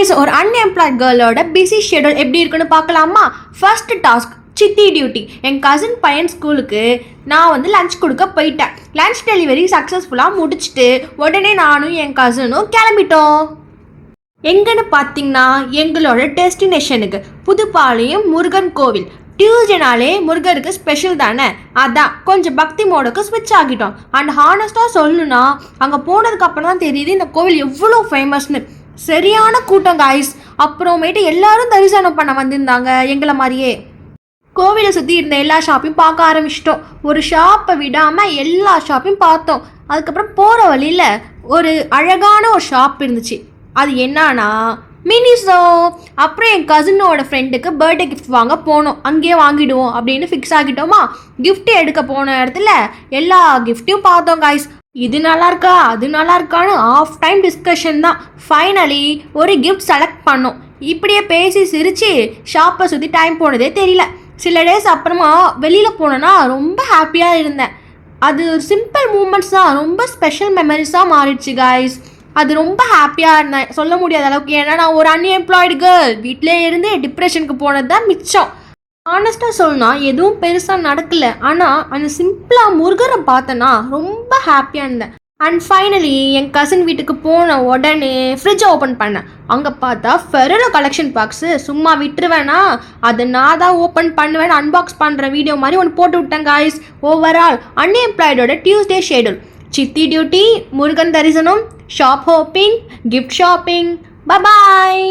Guys, ஒரு unemployed கேர்ளோட busy schedule எப்படி இருக்குன்னு பார்க்கலாமா? ஃபர்ஸ்ட் டாஸ்க் சித்தி டியூட்டி. என் கசின் பையன் ஸ்கூலுக்கு நான் லஞ்ச் கொடுக்க போயிட்டேன். லஞ்ச் டெலிவரி சக்ஸஸ்ஃபுல்லாக முடிச்சுட்டு உடனே நானும் என் கசினும் கிளம்பிட்டோம். எங்கன்னு பார்த்தீங்கன்னா எங்களோட டெஸ்டினேஷனுக்கு புதுப்பாளையம் முருகன் கோவில். டியூஸ்டேனாலே முருகருக்கு ஸ்பெஷல் தானே, அதான் கொஞ்சம் பக்தி மோடுக்கு ஸ்விட்ச் ஆகிட்டோம். அண்ட் ஹானஸ்டாக சொல்லணும்னா அங்கே போனதுக்கப்புறம் தான் தெரியுது இந்த கோவில் எவ்வளோ ஃபேமஸ்னு. சரியான கூட்டம் காய்ஸ். அப்புறமேட்டு எல்லாரும் தரிசனம் பண்ண வந்திருந்தாங்க எங்களை மாதிரியே. கோவிலை சுற்றி இருந்த எல்லா ஷாப்பையும் பார்க்க ஆரம்பிச்சிட்டோம். ஒரு ஷாப்பை விடாமல் எல்லா ஷாப்பையும் பார்த்தோம். அதுக்கப்புறம் போகிற வழியில் ஒரு அழகான ஒரு ஷாப் இருந்துச்சு. அது என்னன்னா மினிசோ. அப்புறம் என் கசினோட ஃப்ரெண்டுக்கு பர்த்டே கிஃப்ட் வாங்க போனோம். அங்கேயே வாங்கிடுவோம் அப்படின்னு ஃபிக்ஸ் ஆகிட்டோமா. கிஃப்ட் எடுக்க போன இடத்துல எல்லா கிஃப்ட்டையும் பார்த்தோம் காய்ஸ். இது நல்லா இருக்கா அது நல்லா இருக்கான்னு ஆஃப் டைம் டிஸ்கஷன் தான். ஃபைனலி ஒரு கிஃப்ட் செலக்ட் பண்ணோம். இப்படியே பேசி சிரித்து ஷாப்பை சுற்றி டைம் போனதே தெரியல. சில டேஸ் அப்புறமா வெளியில் போனேன்னா ரொம்ப ஹாப்பியாக இருந்தேன். அது ஒரு சிம்பிள் மூமெண்ட்ஸ் தான் ரொம்ப ஸ்பெஷல் மெமரிஸாக மாறிடுச்சு காய்ஸ். அது ரொம்ப ஹாப்பியாக இருந்தேன் சொல்ல முடியாத அளவுக்கு. ஏன்னா நான் ஒரு அன்எம்ப்ளாய்டு கேர்ள், வீட்டிலே இருந்து டிப்ரெஷனுக்கு போனது தான் மிச்சம். ஆனஸ்ட்டாக சொல்லணும்னா எதுவும் பெருசாக நடக்கலை. ஆனால் அந்த சிம்பிளாக முருகரை பார்த்தேன்னா ரொம்ப ஹாப்பியாக இருந்தேன். அண்ட் ஃபைனலி என் கசின் வீட்டுக்கு போன உடனே ஃப்ரிட்ஜை ஓப்பன் பண்ணேன். அங்கே பார்த்தா ஃபெரரோ கலெக்ஷன் பாக்ஸு. சும்மா விட்டுருவேனா, அதை நான் தான் ஓப்பன் பண்ணுவேன். அன்பாக்ஸ் பண்ணுற வீடியோ மாதிரி ஒன்று போட்டு விட்டேன் காய்ஸ். ஓவரால் அன்எம்ப்ளாய்டோட டியூஸ்டே ஷெடியூல்: சித்தி டியூட்டி, முருகன் தரிசனம், ஷாப் ஹோப்பிங், கிஃப்ட் ஷாப்பிங். பாய்.